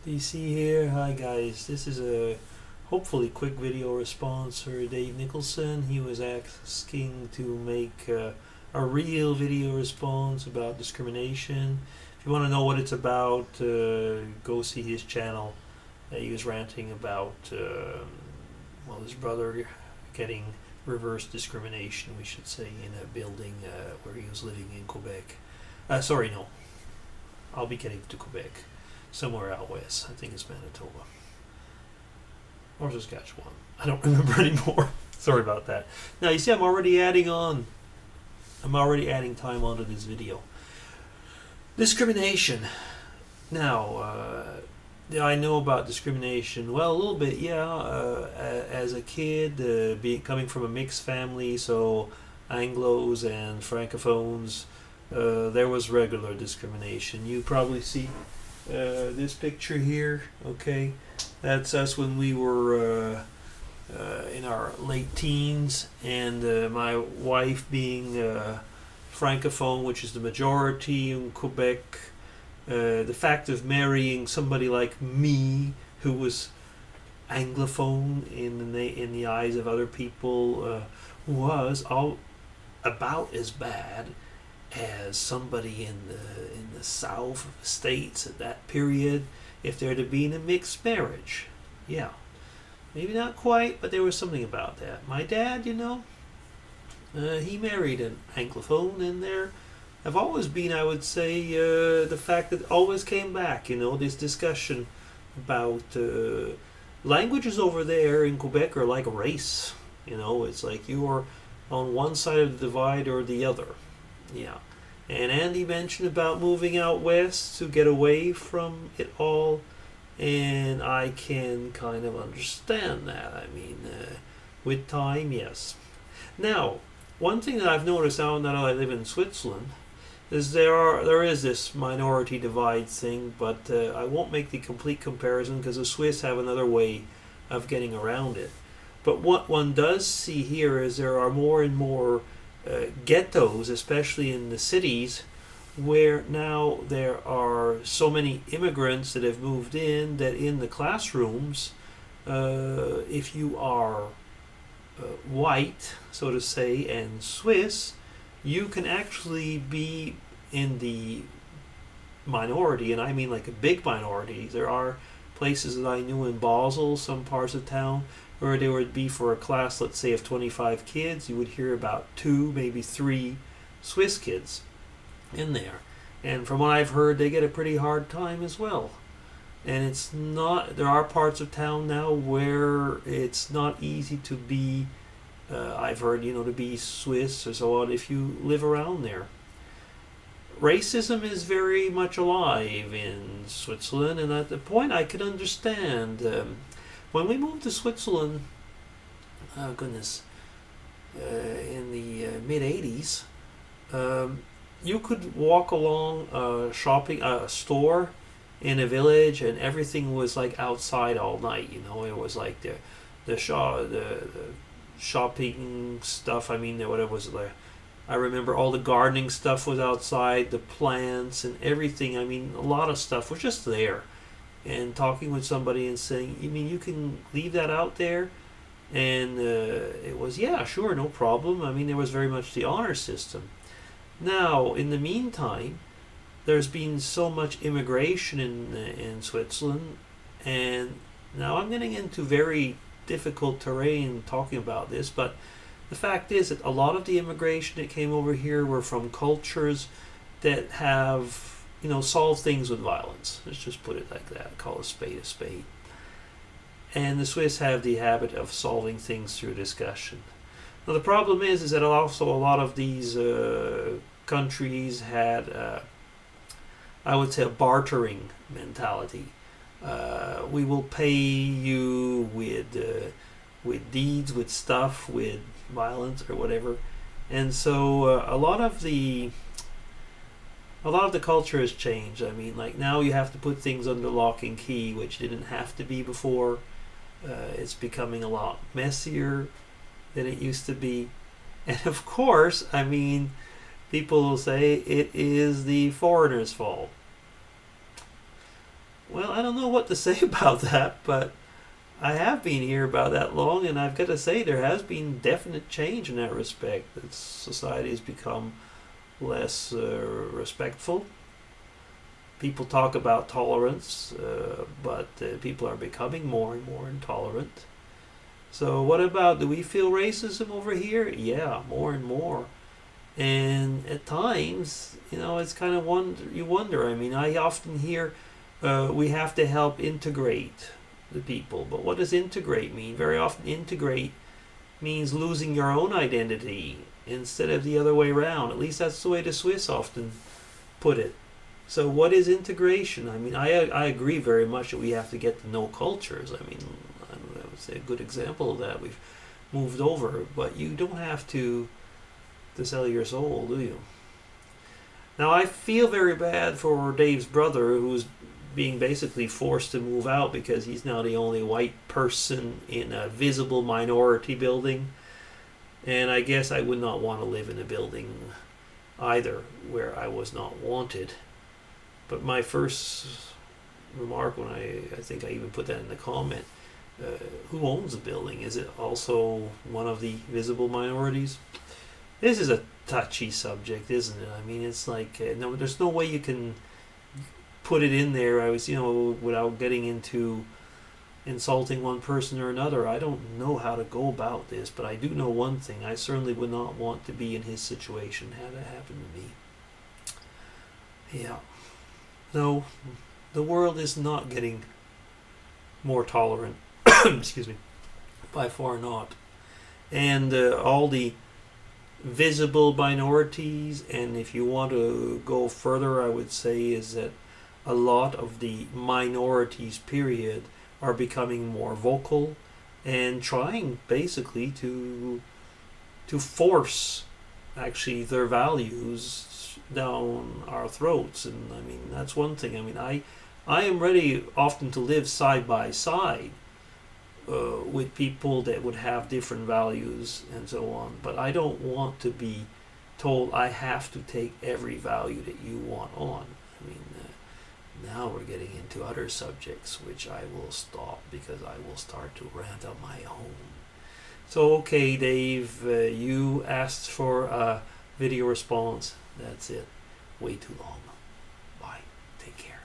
DC here. Hi guys. This is a hopefully quick video response for Dave Nicholson. He was asking to make a real video response about discrimination. If you want to know what it's about, go see his channel. He was ranting about his brother getting reverse discrimination, we should say, in a building where he was living in Quebec. Sorry, no. I'll be getting to Quebec. Somewhere out west. I think it's Manitoba. Or Saskatchewan. I don't remember anymore. Sorry about that. Now, you see, I'm already adding time onto this video. Discrimination. Now, I know about discrimination. Well, a little bit, yeah. As a kid, coming from a mixed family, so Anglos and Francophones, there was regular discrimination. You probably see this picture here, okay, that's us when we were in our late teens, and my wife being francophone, which is the majority in Quebec. The fact of marrying somebody like me, who was anglophone in the eyes of other people, was all about as bad as somebody in the South states at that period, if there had been a mixed marriage. Yeah, maybe not quite, but there was something about that. My dad, he married an anglophone, and there have always been, I would say, the fact that always came back, this discussion about languages over there in Quebec are like a race. It's like you are on one side of the divide or the other. Yeah. And Andy mentioned about moving out west to get away from it all, and I can kind of understand that. I mean, with time, yes. Now, one thing that I've noticed now that I live in Switzerland is there is this minority divide thing, but I won't make the complete comparison because the Swiss have another way of getting around it. But what one does see here is there are more and more ghettos, especially in the cities, where now there are so many immigrants that have moved in that in the classrooms, if you are white, so to say, and Swiss, you can actually be in the minority, and I mean like a big minority. There are places that I knew in Basel, some parts of town, where there would be, for a class, let's say, of 25 kids, you would hear about 2, maybe 3 Swiss kids in there. And from what I've heard, they get a pretty hard time as well. And it's not, there are parts of town now where it's not easy to be, I've heard, to be Swiss or so on if you live around there. Racism is very much alive in Switzerland, and at the point I could understand. When we moved to Switzerland, in the mid-80s, you could walk along a store in a village, and everything was like outside all night. It was like the shopping stuff. I mean, whatever was there. I remember all the gardening stuff was outside, the plants and everything. I mean, a lot of stuff was just there. And talking with somebody and saying, you mean you can leave that out there? And it was, yeah, sure, no problem. I mean, there was very much the honor system. Now, in the meantime, there's been so much immigration in Switzerland, and now I'm getting into very difficult terrain talking about this, but the fact is that a lot of the immigration that came over here were from cultures that have solve things with violence. Let's just put it like that. Call a spade a spade. And the Swiss have the habit of solving things through discussion. Now the problem is that also a lot of these countries had, I would say, a bartering mentality. We will pay you with deeds, with stuff, with violence or whatever. And so a lot of the culture has changed. I mean, like now you have to put things under lock and key, which didn't have to be before. It's becoming a lot messier than it used to be. And of course, I mean, people will say it is the foreigners' fault. Well, I don't know what to say about that, but I have been here about that long, and I've got to say there has been definite change in that respect. That society has become less respectful. People talk about tolerance, but people are becoming more and more intolerant. So, what about, do we feel racism over here? Yeah, more and more. And at times, it's kind of you wonder. I mean, I often hear we have to help integrate the people. But what does integrate mean? Very often, integrate means losing your own identity instead of the other way around. At least that's the way the Swiss often put it. So, what is integration? I mean, I agree very much that we have to get to know cultures. I mean, I would say a good example of that. We've moved over, but you don't have to sell your soul, do you? Now, I feel very bad for Dave's brother, who's being basically forced to move out because he's now the only white person in a visible minority building. And I guess I would not want to live in a building either where I was not wanted. But my first remark, when I think I even put that in the comment, who owns the building? Is it also one of the visible minorities? This is a touchy subject, isn't it? I mean, it's like, no, there's no way you can put it in there. Without getting into insulting one person or another. I don't know how to go about this, but I do know one thing. I certainly would not want to be in his situation had it happened to me. Yeah. No, the world is not getting more tolerant. Excuse me. By far not. And all the visible minorities, and if you want to go further, I would say is that a lot of the minorities, period, are becoming more vocal and trying basically to force actually their values down our throats. And I mean, that's one thing. I mean, I am ready often to live side by side with people that would have different values and so on, but I don't want to be told I have to take every value that you want on. I mean, now we're getting into other subjects which I will stop because I will start to rant on my own. So, okay, Dave, you asked for a video response. That's it. Way too long. Bye. Take care.